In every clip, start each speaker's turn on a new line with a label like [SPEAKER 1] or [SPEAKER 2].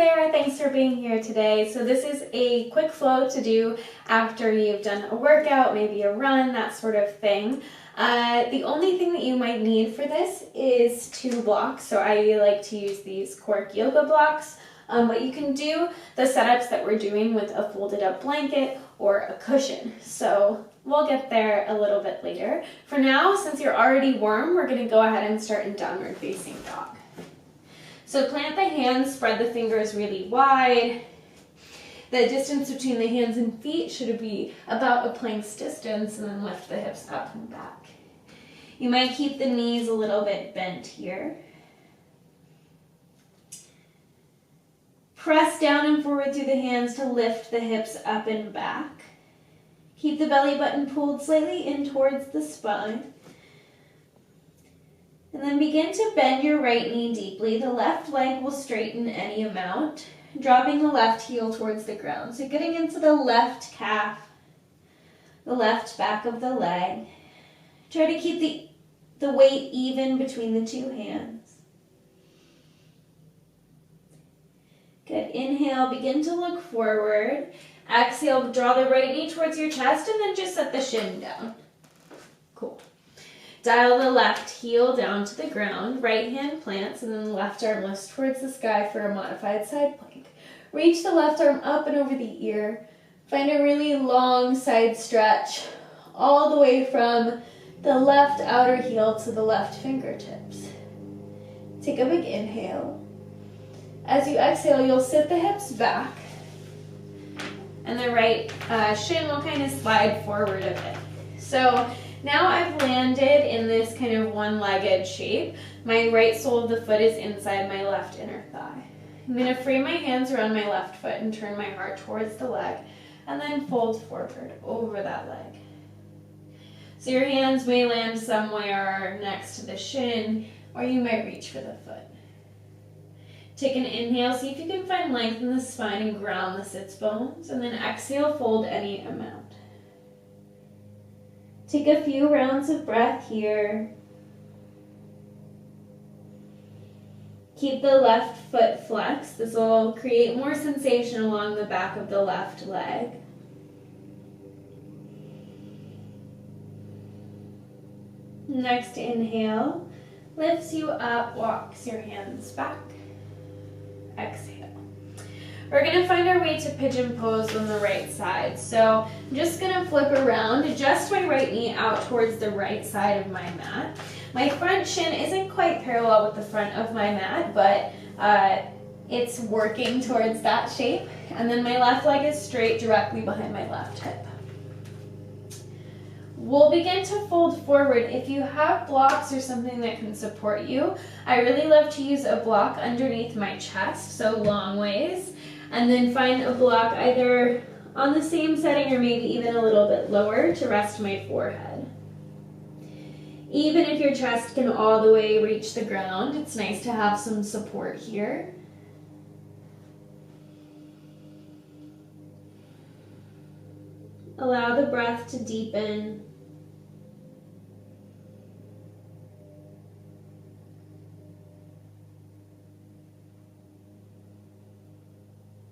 [SPEAKER 1] there, thanks for being here today. So this is a quick flow to do after you've done a workout, maybe a run, that sort of thing. The only thing that you might need for this is 2 blocks. So I like to use these Quark yoga blocks, but you can do the setups that we're doing with a folded up blanket or a cushion. So we'll get there a little bit later. For now, since you're already warm, we're going to go ahead and start in downward facing dog. So plant the hands, spread the fingers really wide. The distance between the hands and feet should be about a plank's distance, and then lift the hips up and back. You might keep the knees a little bit bent here. Press down and forward through the hands to lift the hips up and back. Keep the belly button pulled slightly in towards the spine. And then begin to bend your right knee deeply. The left leg will straighten any amount, dropping the left heel towards the ground. So getting into the left calf, the left back of the leg. Try to keep the weight even between the 2 hands. Good. Inhale, begin to look forward. Exhale, draw the right knee towards your chest and then just set the shin down. Cool. Dial the left heel down to the ground, right hand plants, and then the left arm lifts towards the sky for a modified side plank. Reach the left arm up and over the ear. Find a really long side stretch all the way from the left outer heel to the left fingertips. Take a big inhale. As you exhale, you'll sit the hips back, and the right shin will kind of slide forward a bit. So now I've landed in this kind of one-legged shape. My right sole of the foot is inside my left inner thigh. I'm going to free my hands around my left foot and turn my heart towards the leg, and then fold forward over that leg. So your hands may land somewhere next to the shin, or you might reach for the foot. Take an inhale, see if you can find length in the spine and ground the sits bones, and then exhale, fold any amount. Take a few rounds of breath here. Keep the left foot flexed. This will create more sensation along the back of the left leg. Next inhale lifts you up, walks your hands back. Exhale. We're going to find our way to pigeon pose on the right side. So I'm just going to flip around, adjust my right knee out towards the right side of my mat. My front shin isn't quite parallel with the front of my mat, but it's working towards that shape. And then my left leg is straight directly behind my left hip. We'll begin to fold forward. If you have blocks or something that can support you, I really love to use a block underneath my chest, so long ways, and then find a block either on the same setting or maybe even a little bit lower to rest my forehead. Even if your chest can all the way reach the ground, it's nice to have some support here. Allow the breath to deepen.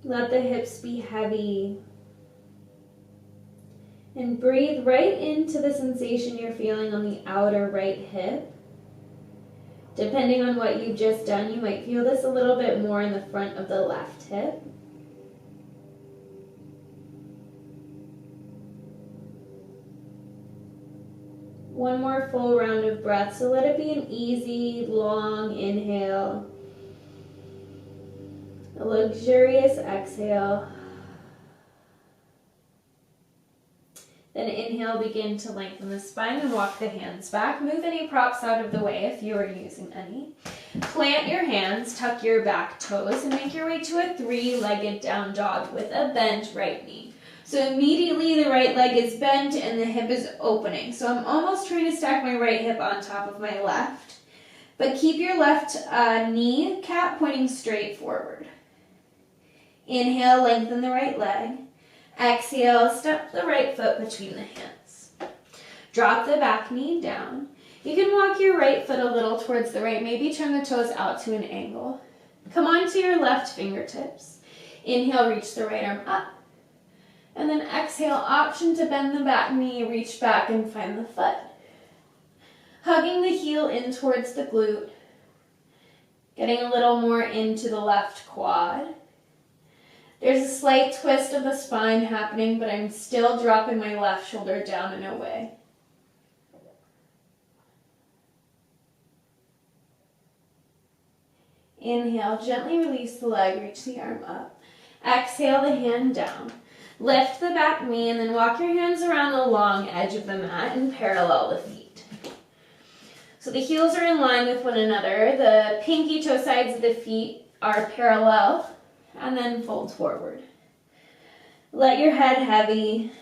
[SPEAKER 1] Let the hips be heavy. And breathe right into the sensation you're feeling on the outer right hip. Depending on what you've just done, you might feel this a little bit more in the front of the left hip. One more full round of breath, so let it be an easy, long inhale. A luxurious exhale. Then inhale, begin to lengthen the spine and walk the hands back. Move any props out of the way if you are using any. Plant your hands, tuck your back toes, and make your way to a 3-legged down dog with a bent right knee. So immediately the right leg is bent and the hip is opening. So I'm almost trying to stack my right hip on top of my left. But keep your left knee cap pointing straight forward. Inhale, lengthen the right leg. Exhale, step the right foot between the hands. Drop the back knee down. You can walk your right foot a little towards the right, maybe turn the toes out to an angle. Come onto your left fingertips. Inhale, reach the right arm up. And then exhale, option to bend the back knee, reach back and find the foot. Hugging the heel in towards the glute. Getting a little more into the left quad. There's a slight twist of the spine happening, but I'm still dropping my left shoulder down and away. Inhale, gently release the leg, reach the arm up. Exhale the hand down. Lift the back knee and then walk your hands around the long edge of the mat and parallel the feet. So the heels are in line with one another. The pinky toe sides of the feet are parallel and then fold forward. Let your head heavy.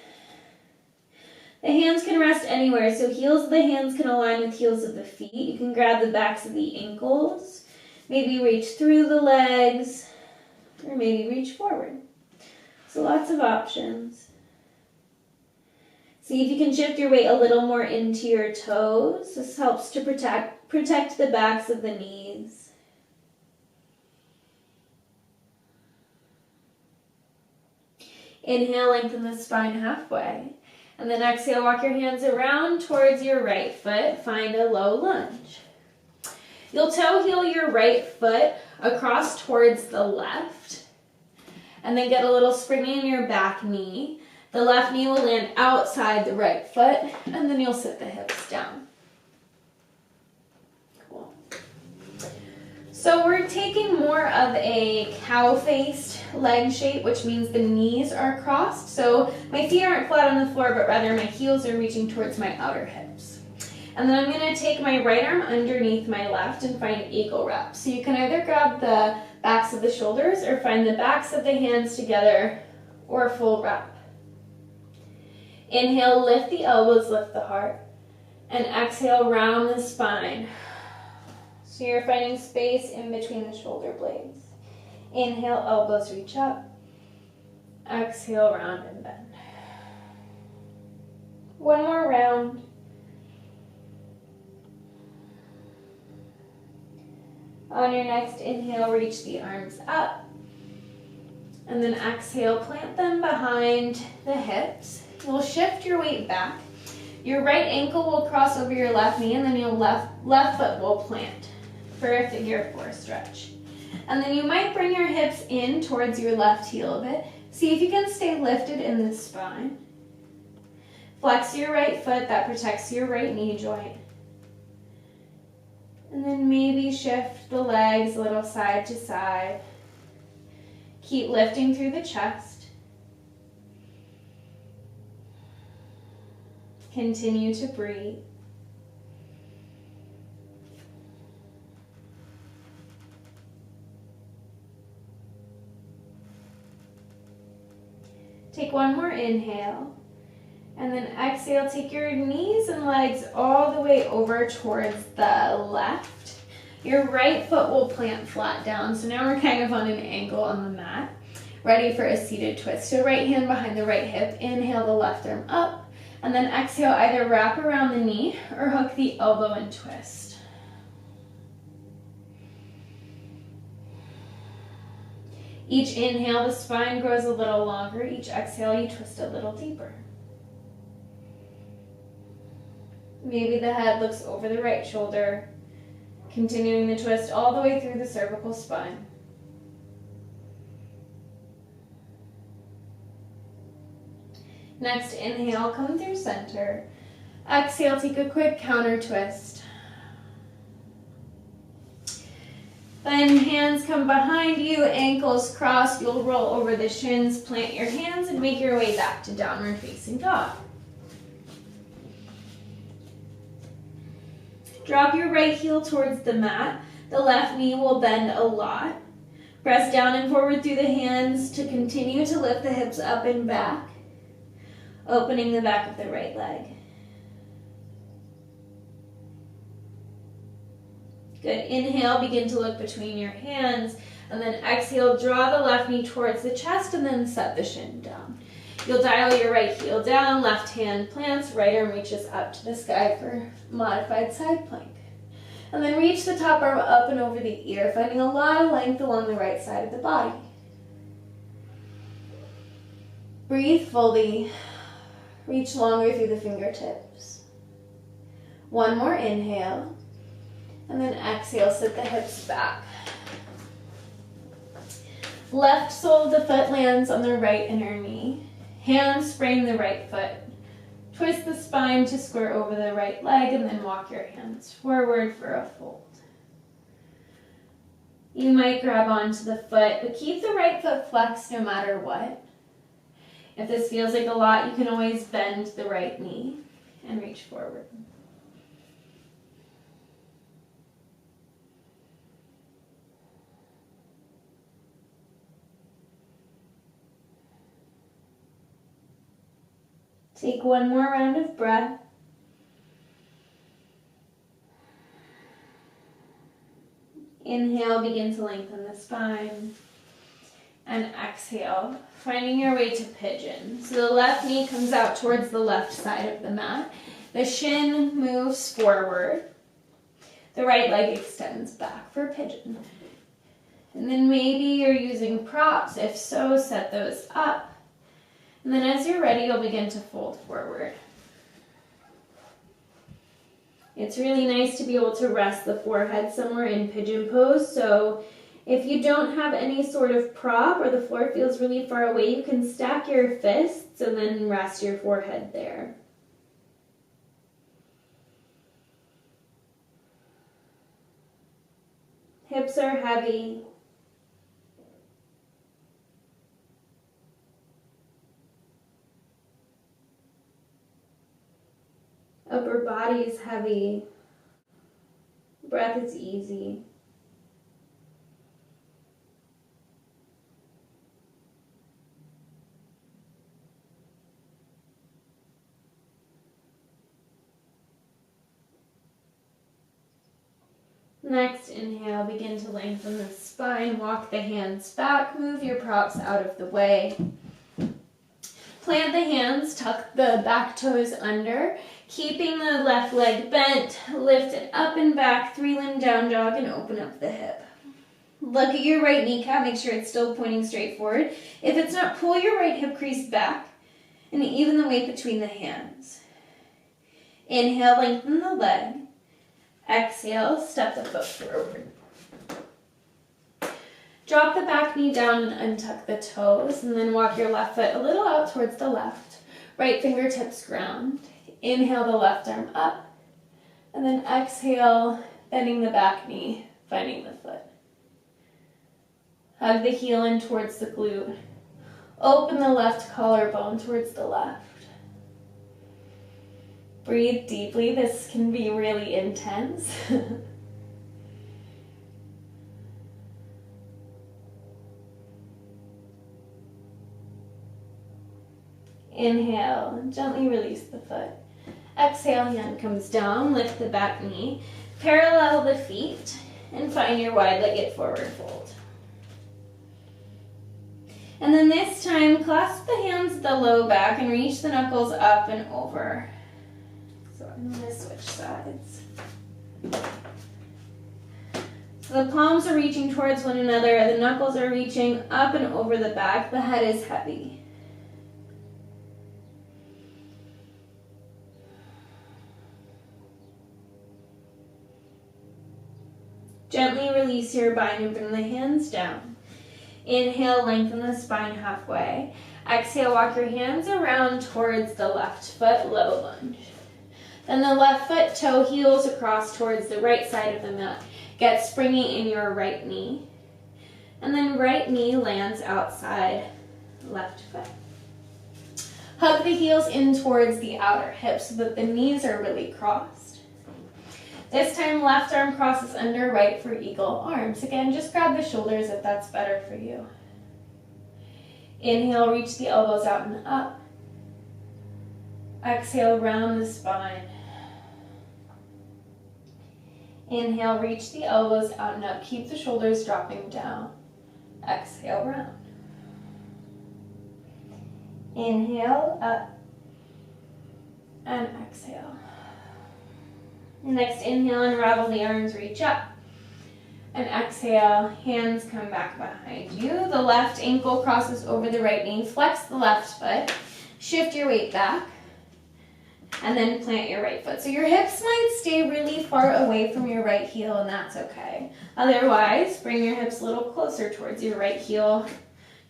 [SPEAKER 1] The hands can rest anywhere, so heels of the hands can align with heels of the feet. You can grab the backs of the ankles. Maybe reach through the legs, or maybe reach forward. So lots of options. See if you can shift your weight a little more into your toes. This helps to protect the backs of the knees. Inhale, lengthen the spine halfway. And then exhale, walk your hands around towards your right foot. Find a low lunge. You'll toe heel your right foot across towards the left. And then get a little spring in your back knee. The left knee will land outside the right foot. And then you'll sit the hips down. Cool. So we're taking more of a cow-faced leg shape, which means the knees are crossed. So my feet aren't flat on the floor, but rather my heels are reaching towards my outer hips. And then I'm going to take my right arm underneath my left and find eagle wrap. So you can either grab the backs of the shoulders or find the backs of the hands together or full wrap. Inhale, lift the elbows, lift the heart. And exhale, round the spine. So you're finding space in between the shoulder blades. Inhale, elbows reach up. Exhale, round and bend. One more round. On your next inhale, reach the arms up. And then exhale, plant them behind the hips. You'll shift your weight back. Your right ankle will cross over your left knee, and then your left foot will plant for a figure 4 stretch. And then you might bring your hips in towards your left heel a bit. See if you can stay lifted in the spine. Flex your right foot, that protects your right knee joint. And then maybe shift the legs a little side to side. Keep lifting through the chest. Continue to breathe. Take one more inhale. And then exhale, take your knees and legs all the way over towards the left. Your right foot will plant flat down. So now we're kind of on an angle on the mat, ready for a seated twist. So right hand behind the right hip, inhale the left arm up, and then exhale, either wrap around the knee or hook the elbow and twist. Each inhale, the spine grows a little longer. Each exhale, you twist a little deeper. Maybe the head looks over the right shoulder, continuing the twist all the way through the cervical spine. Next, inhale, come through center. Exhale, take a quick counter twist. Then hands come behind you, ankles crossed. You'll roll over the shins, plant your hands, and make your way back to downward facing dog. Drop your right heel towards the mat. The left knee will bend a lot. Press down and forward through the hands to continue to lift the hips up and back, opening the back of the right leg. Good. Inhale, begin to look between your hands, and then exhale, draw the left knee towards the chest, and then set the shin down. You'll dial your right heel down, left hand plants, right arm reaches up to the sky for modified side plank. And then reach the top arm up and over the ear, finding a lot of length along the right side of the body. Breathe fully. Reach longer through the fingertips. One more inhale. And then exhale, sit the hips back. Left sole of the foot lands on the right inner knee. Hands frame the right foot. Twist the spine to square over the right leg and then walk your hands forward for a fold. You might grab onto the foot, but keep the right foot flexed no matter what. If this feels like a lot, you can always bend the right knee and reach forward. Take one more round of breath. Inhale, begin to lengthen the spine. And exhale, finding your way to pigeon. So the left knee comes out towards the left side of the mat. The shin moves forward. The right leg extends back for pigeon. And then maybe you're using props. If so, set those up. And then as you're ready, you'll begin to fold forward. It's really nice to be able to rest the forehead somewhere in pigeon pose. So if you don't have any sort of prop or the floor feels really far away, you can stack your fists and then rest your forehead there. Hips are heavy. Upper body is heavy. Breath is easy. Next, inhale, begin to lengthen the spine, walk the hands back, move your props out of the way. Plant the hands, tuck the back toes under, keeping the left leg bent, lift it up and back, 3-limb down dog, and open up the hip. Look at your right kneecap, make sure it's still pointing straight forward. If it's not, pull your right hip crease back and even the weight between the hands. Inhale, lengthen the leg. Exhale, step the foot forward. Drop the back knee down and untuck the toes, and then walk your left foot a little out towards the left. Right fingertips ground. Inhale the left arm up, and then exhale, bending the back knee, finding the foot. Hug the heel in towards the glute. Open the left collarbone towards the left. Breathe deeply. This can be really intense. Inhale, gently release the foot. Exhale, hand comes down, lift the back knee, parallel the feet, and find your wide-legged forward fold. And then this time, clasp the hands at the low back and reach the knuckles up and over. So I'm going to switch sides. So the palms are reaching towards one another, the knuckles are reaching up and over the back, the head is heavy. Gently release your bind and bring the hands down. Inhale, lengthen the spine halfway. Exhale, walk your hands around towards the left foot, low lunge. Then the left foot toe heels across towards the right side of the mat. Get springy in your right knee. And then right knee lands outside left foot. Hug the heels in towards the outer hips so that the knees are really crossed. This time, left arm crosses under, right for eagle arms. Again, just grab the shoulders if that's better for you. Inhale, reach the elbows out and up. Exhale, round the spine. Inhale, reach the elbows out and up. Keep the shoulders dropping down. Exhale, round. Inhale, up. And exhale. Next inhale, unravel the arms, reach up. And exhale, hands come back behind you. The left ankle crosses over the right knee. Flex the left foot. Shift your weight back. And then plant your right foot. So your hips might stay really far away from your right heel, and that's okay. Otherwise, bring your hips a little closer towards your right heel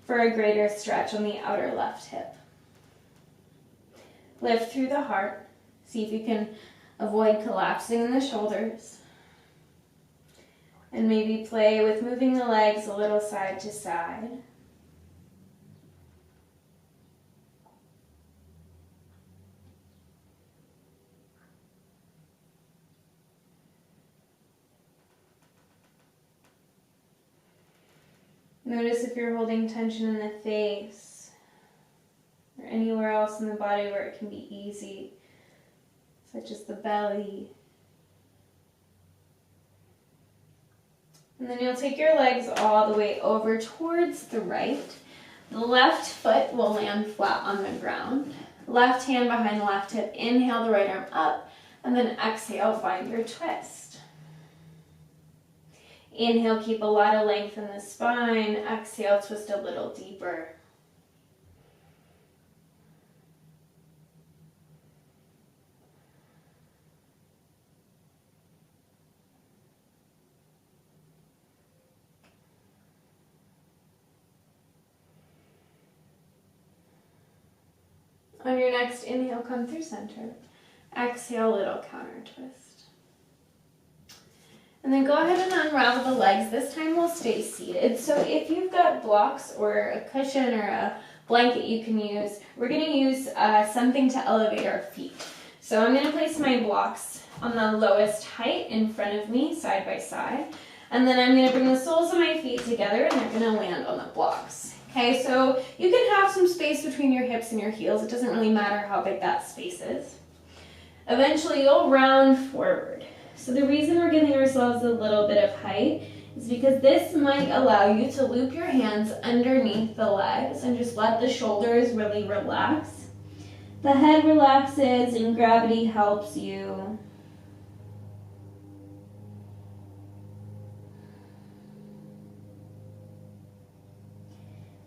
[SPEAKER 1] for a greater stretch on the outer left hip. Lift through the heart. See if you can avoid collapsing in the shoulders. And maybe play with moving the legs a little side to side. Notice if you're holding tension in the face or anywhere else in the body where it can be easy, such as the belly. And then you'll take your legs all the way over towards the right. The left foot will land flat on the ground. Left hand behind the left hip. Inhale the right arm up, and then exhale, find your twist. Inhale, keep a lot of length in the spine. Exhale, twist a little deeper. On your next inhale, come through center. Exhale, little counter twist. And then go ahead and unravel the legs. This time we'll stay seated. So if you've got blocks or a cushion or a blanket you can use, we're going to use something to elevate our feet. So I'm going to place my blocks on the lowest height in front of me, side by side. And then I'm going to bring the soles of my feet together, and they're going to land on the blocks. Okay, so you can have some space between your hips and your heels. It doesn't really matter how big that space is. Eventually you'll round forward. So the reason we're giving ourselves a little bit of height is because this might allow you to loop your hands underneath the legs and just let the shoulders really relax. The head relaxes and gravity helps you.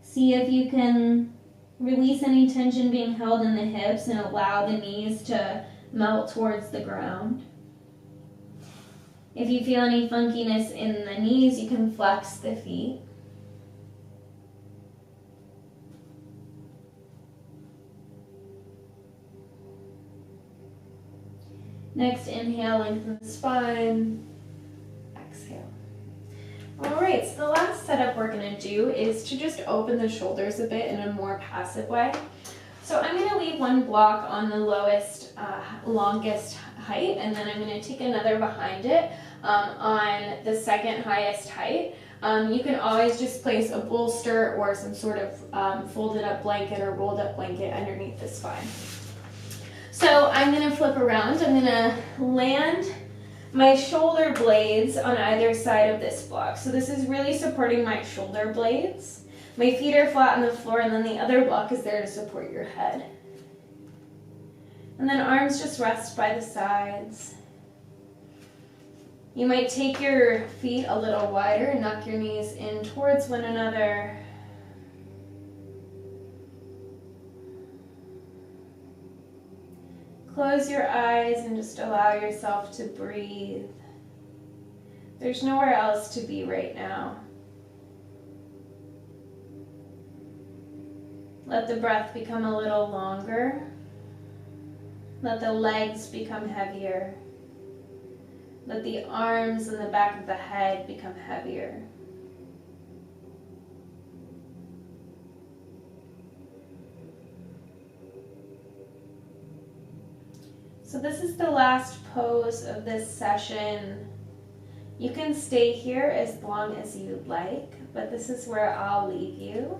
[SPEAKER 1] See if you can release any tension being held in the hips and allow the knees to melt towards the ground. If you feel any funkiness in the knees, you can flex the feet. Next, inhale, lengthen the spine. Exhale. All right, so the last setup we're going to do is to just open the shoulders a bit in a more passive way. So I'm going to leave one block on the lowest, longest height, and then I'm going to take another behind it on the second highest height. You can always just place a bolster or some sort of folded up blanket or rolled up blanket underneath the spine. So I'm going to flip around. I'm going to land my shoulder blades on either side of this block. So this is really supporting my shoulder blades. My feet are flat on the floor, and then the other block is there to support your head. And then arms just rest by the sides. You might take your feet a little wider and knock your knees in towards one another. Close your eyes and just allow yourself to breathe. There's nowhere else to be right now. Let the breath become a little longer. Let the legs become heavier. Let the arms and the back of the head become heavier. So this is the last pose of this session. You can stay here as long as you'd like, but this is where I'll leave you.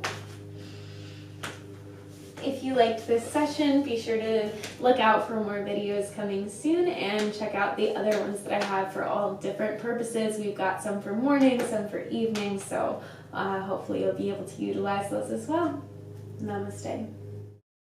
[SPEAKER 1] If you liked this session, be sure to look out for more videos coming soon and check out the other ones that I have for all different purposes. We've got some for morning, some for evening, so hopefully you'll be able to utilize those as well. Namaste.